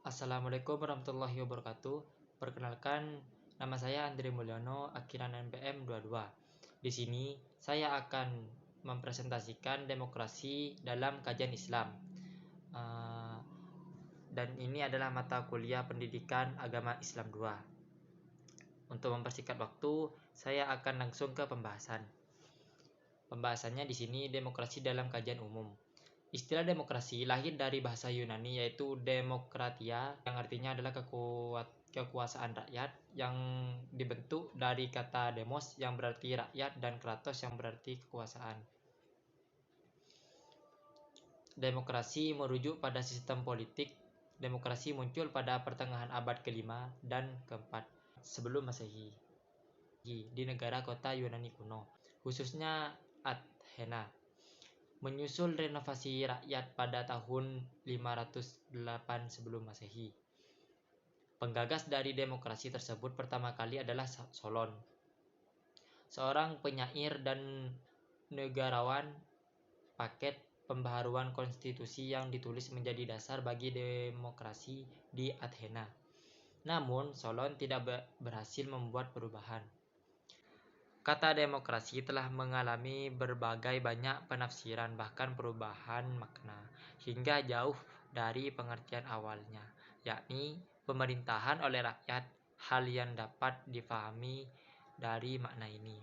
Assalamualaikum warahmatullahi wabarakatuh. Perkenalkan, nama saya Andre Mulyono, akhiran NPM 22. Di sini saya akan mempresentasikan demokrasi dalam kajian Islam. Eh, dan ini adalah mata kuliah pendidikan agama Islam 2. Untuk mempersingkat waktu, saya akan langsung ke pembahasan. Pembahasannya di sini demokrasi dalam kajian umum. Istilah demokrasi lahir dari bahasa Yunani yaitu demokratia, yang artinya adalah kekuasaan rakyat, yang dibentuk dari kata demos yang berarti rakyat dan kratos yang berarti kekuasaan. Demokrasi merujuk pada sistem politik. Demokrasi muncul pada pertengahan abad ke-5 dan ke-4 sebelum Masehi di negara kota Yunani kuno, khususnya Athena. Menyusul renovasi rakyat pada tahun 508 sebelum Masehi. Penggagas dari demokrasi tersebut pertama kali adalah Solon, seorang penyair dan negarawan. Paket pembaharuan konstitusi yang ditulis menjadi dasar bagi demokrasi di Athena. Namun, Solon tidak berhasil membuat perubahan. Kata demokrasi telah mengalami berbagai banyak penafsiran, bahkan perubahan makna, hingga jauh dari pengertian awalnya, yakni pemerintahan oleh rakyat, hal yang dapat difahami dari makna ini.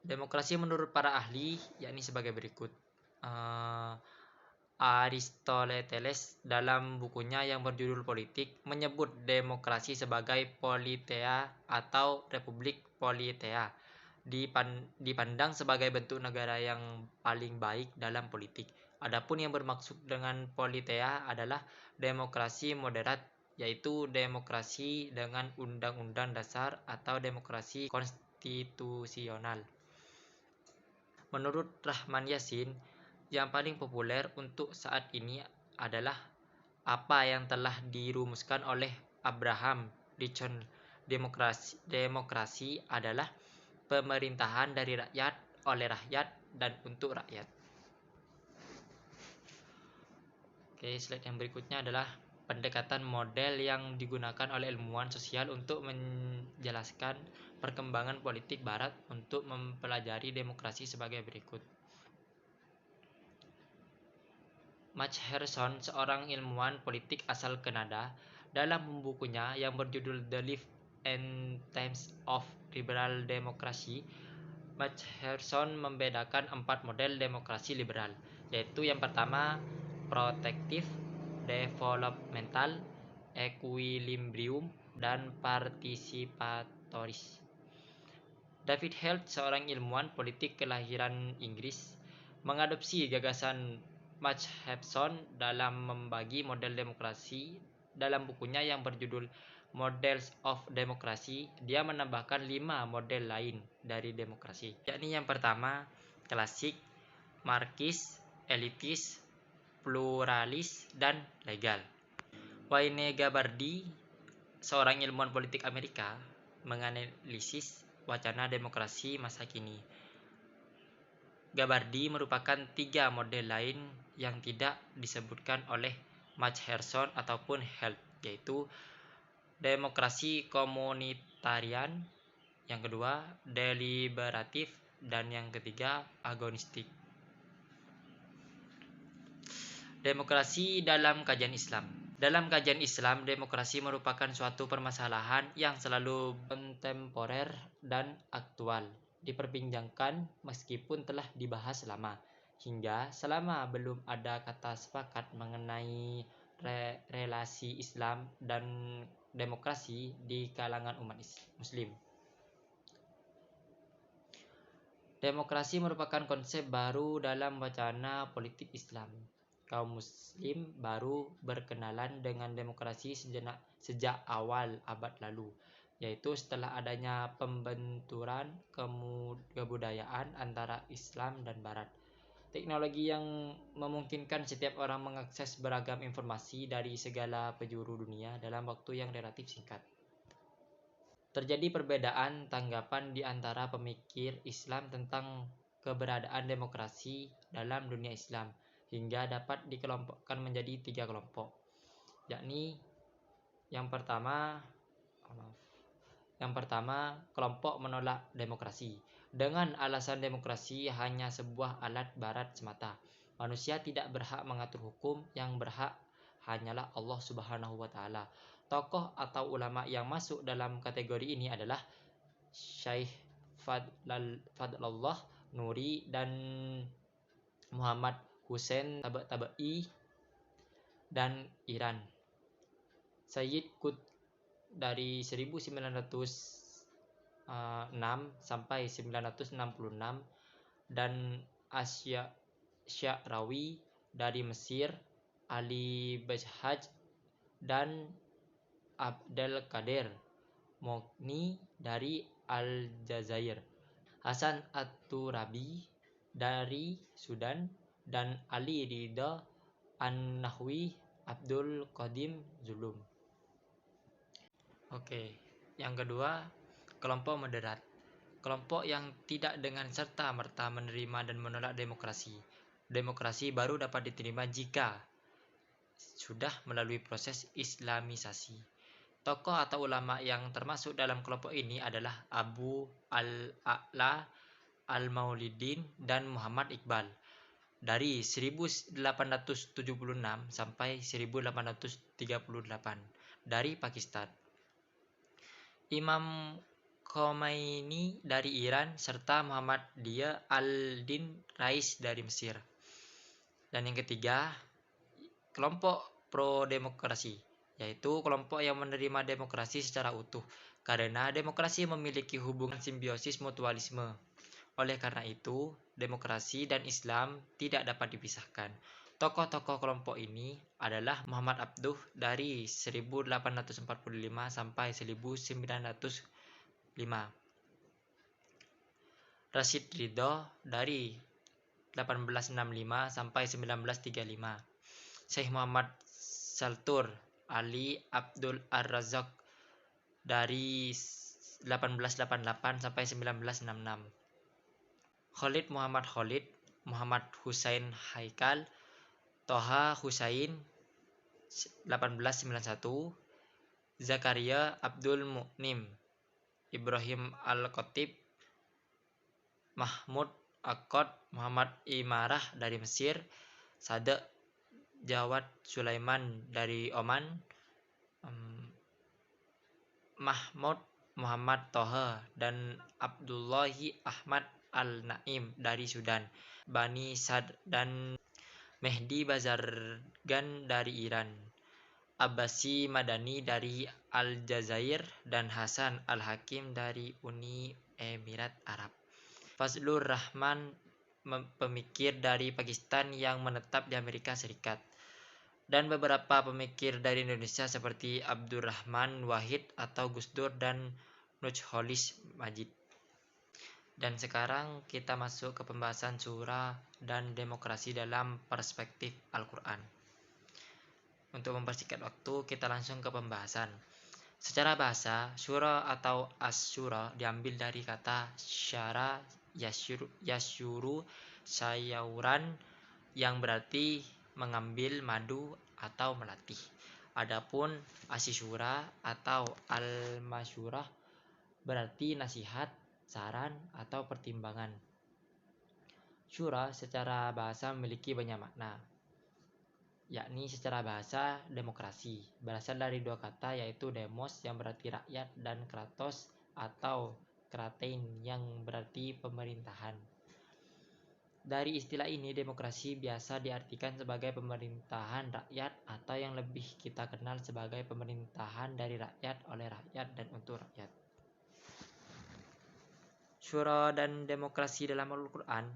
Demokrasi menurut para ahli yakni sebagai berikut. Aristoteles dalam bukunya yang berjudul Politik menyebut demokrasi sebagai politeia atau republik politeia, dipandang sebagai bentuk negara yang paling baik dalam politik. Adapun yang bermaksud dengan politeia adalah demokrasi moderat, yaitu demokrasi dengan undang-undang dasar atau demokrasi konstitusional. Menurut Rahman Yassin, yang paling populer untuk saat ini adalah apa yang telah dirumuskan oleh Abraham Lincoln. Demokrasi adalah pemerintahan dari rakyat, oleh rakyat, dan untuk rakyat. Oke, slide yang berikutnya adalah pendekatan model yang digunakan oleh ilmuwan sosial untuk menjelaskan perkembangan politik Barat untuk mempelajari demokrasi sebagai berikut. Max Harrison, seorang ilmuwan politik asal Kanada, dalam bukunya yang berjudul The Life and Times of Liberal Democracy, Max Harrison membedakan 4 model demokrasi liberal, yaitu yang pertama protective, developmental, equilibrium, dan participatoris. David Held, seorang ilmuwan politik kelahiran Inggris, mengadopsi gagasan Max Harrison dalam membagi model demokrasi. Dalam bukunya yang berjudul Models of Democracy, dia menambahkan 5 model lain dari demokrasi, yakni yang pertama klasik, markis, elitis, pluralis, dan legal. Wayne Gabardi, seorang ilmuwan politik Amerika, menganalisis wacana demokrasi masa kini. Gabardi merupakan 3 model lain yang tidak disebutkan oleh Max Harrison ataupun Held, yaitu demokrasi komunitarian, yang kedua deliberatif, dan yang ketiga agonistik. Demokrasi dalam kajian Islam. Dalam kajian Islam, demokrasi merupakan suatu permasalahan yang selalu kontemporer dan aktual, diperbincangkan meskipun telah dibahas lama, hingga selama belum ada kata sepakat mengenai relasi Islam dan demokrasi di kalangan umat Muslim. Demokrasi merupakan konsep baru dalam wacana politik Islam. Kaum Muslim baru berkenalan dengan demokrasi sejak awal abad lalu, yaitu setelah adanya pembenturan kebudayaan antara Islam dan Barat. Teknologi yang memungkinkan setiap orang mengakses beragam informasi dari segala penjuru dunia dalam waktu yang relatif singkat. Terjadi perbedaan tanggapan di antara pemikir Islam tentang keberadaan demokrasi dalam dunia Islam, hingga dapat dikelompokkan menjadi 3 kelompok, yakni yang pertama kelompok menolak demokrasi. Dengan alasan demokrasi hanya sebuah alat barat semata. Manusia tidak berhak mengatur hukum, yang berhak hanyalah Allah Subhanahu wa taala. Tokoh atau ulama yang masuk dalam kategori ini adalah Syekh Fadlallah Nuri dan Muhammad Hussein Tabai dan Iran. Sayyid Qutb dari 1906 sampai 966 dan Sya'rawi dari Mesir, Ali Bajhaj dan Abdel Qadir Mughni dari Aljazair, Hasan At-Turabi dari Sudan, dan Ali Ridha An-Nahwi Abdul Qadim Zulum. Oke, yang kedua, kelompok moderat. Kelompok yang tidak dengan serta-merta menerima dan menolak demokrasi. Demokrasi baru dapat diterima jika sudah melalui proses islamisasi. Tokoh atau ulama yang termasuk dalam kelompok ini adalah Abu Al-A'la Al-Maulidin dan Muhammad Iqbal dari 1876 sampai 1838 dari Pakistan, Imam Khomeini dari Iran, serta Muhammad Dia al-Din Rais dari Mesir. Dan yang ketiga, kelompok pro-demokrasi, yaitu kelompok yang menerima demokrasi secara utuh, karena demokrasi memiliki hubungan simbiosis mutualisme. Oleh karena itu, demokrasi dan Islam tidak dapat dipisahkan. Tokoh-tokoh kelompok ini adalah Muhammad Abduh dari 1845 sampai 1905, Rashid Ridho dari 1865 sampai 1935, Syekh Muhammad Saltur Ali Abdul Ar-Razzaq dari 1888 sampai 1966, Khalid Muhammad Khalid, Muhammad Husain Haikal, Toha Husain 1891, Zakaria Abdul Mu'nim, Ibrahim Al-Khatib, Mahmud Akkad, Muhammad Imarah dari Mesir, Sadek Jawad Sulaiman dari Oman, Mahmud Muhammad Toha dan Abdullahi Ahmad Al-Naim dari Sudan, Bani Sad dan Mehdi Bazargan dari Iran, Abbasi Madani dari Aljazair, dan Hasan Al-Hakim dari Uni Emirat Arab. Fazlur Rahman, pemikir dari Pakistan yang menetap di Amerika Serikat, dan beberapa pemikir dari Indonesia seperti Abdurrahman Wahid atau Gus Dur dan Nurcholish Madjid. Dan sekarang kita masuk ke pembahasan syura dan demokrasi dalam perspektif Al-Quran. Untuk mempersingkat waktu, kita langsung ke pembahasan. Secara bahasa, syura atau as-syura diambil dari kata syara yasyuru sayauran, yang berarti mengambil madu atau melatih. Adapun asyura atau al-masyurah berarti nasihat, saran, atau pertimbangan. Syura secara bahasa memiliki banyak makna, yakni secara bahasa demokrasi, berasal dari dua kata, yaitu demos yang berarti rakyat dan kratos atau kratein yang berarti pemerintahan. Dari istilah ini, demokrasi biasa diartikan sebagai pemerintahan rakyat, atau yang lebih kita kenal sebagai pemerintahan dari rakyat, oleh rakyat, dan untuk rakyat. Syura dan demokrasi dalam Al-Quran.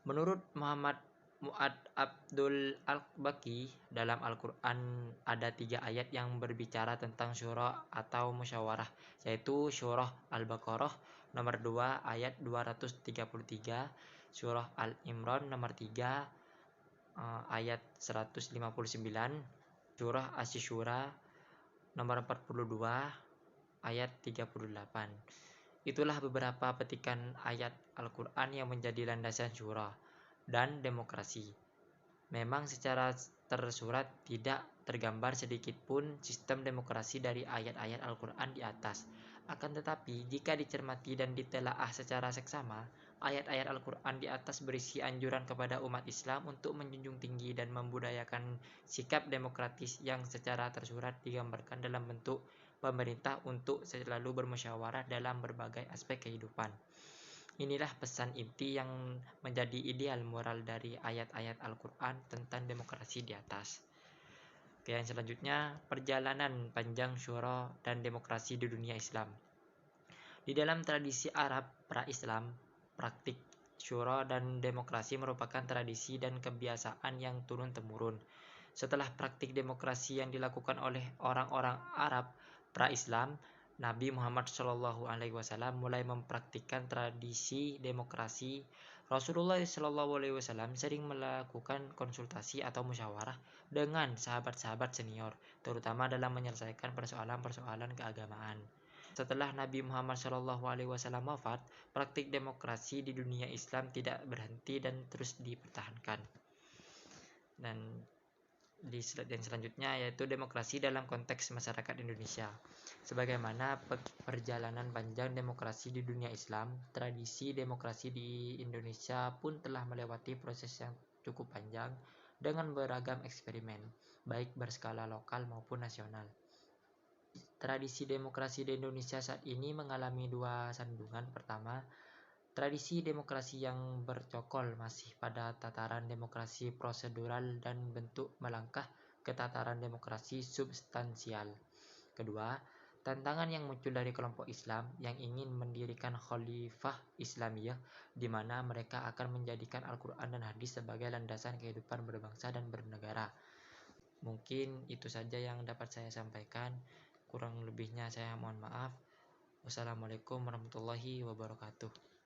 Menurut Muhammad Mu'ad Abdul Al-Baqi, dalam Al-Quran ada 3 ayat yang berbicara tentang syura atau musyawarah, yaitu surah Al-Baqarah nomor 2 ayat 233, surah Al-Imran nomor 3 ayat 159, surah Asy-Syura nomor 42 ayat 38. Itulah beberapa petikan ayat Al-Quran yang menjadi landasan syura dan demokrasi. Memang secara tersurat tidak tergambar sedikit pun sistem demokrasi dari ayat-ayat Al-Quran di atas. Akan tetapi, jika dicermati dan ditelaah secara seksama, ayat-ayat Al-Quran di atas berisi anjuran kepada umat Islam untuk menjunjung tinggi dan membudayakan sikap demokratis yang secara tersurat digambarkan dalam bentuk pemerintah untuk selalu bermusyawarah dalam berbagai aspek kehidupan. Inilah pesan inti yang menjadi ideal moral dari ayat-ayat Al-Quran tentang demokrasi di atas. Oke, yang selanjutnya, perjalanan panjang syura dan demokrasi di dunia Islam. Di dalam tradisi Arab pra-Islam, praktik syura dan demokrasi merupakan tradisi dan kebiasaan yang turun-temurun. Setelah praktik demokrasi yang dilakukan oleh orang-orang Arab pra-Islam, Nabi Muhammad SAW mulai mempraktikkan tradisi demokrasi. Rasulullah SAW sering melakukan konsultasi atau musyawarah dengan sahabat-sahabat senior, terutama dalam menyelesaikan persoalan-persoalan keagamaan. Setelah Nabi Muhammad SAW wafat, praktik demokrasi di dunia Islam tidak berhenti dan terus dipertahankan. Dan di slide yang selanjutnya yaitu demokrasi dalam konteks masyarakat Indonesia. Sebagaimana perjalanan panjang demokrasi di dunia Islam, tradisi demokrasi di Indonesia pun telah melewati proses yang cukup panjang dengan beragam eksperimen, baik berskala lokal maupun nasional. Tradisi demokrasi di Indonesia saat ini mengalami dua sandungan. Pertama, tradisi demokrasi yang bercokol masih pada tataran demokrasi prosedural dan bentuk melangkah ke tataran demokrasi substansial. Kedua, tantangan yang muncul dari kelompok Islam yang ingin mendirikan khalifah Islamiyah di mana mereka akan menjadikan Al-Quran dan hadis sebagai landasan kehidupan berbangsa dan bernegara. Mungkin itu saja yang dapat saya sampaikan. Kurang lebihnya saya mohon maaf. Wassalamualaikum warahmatullahi wabarakatuh.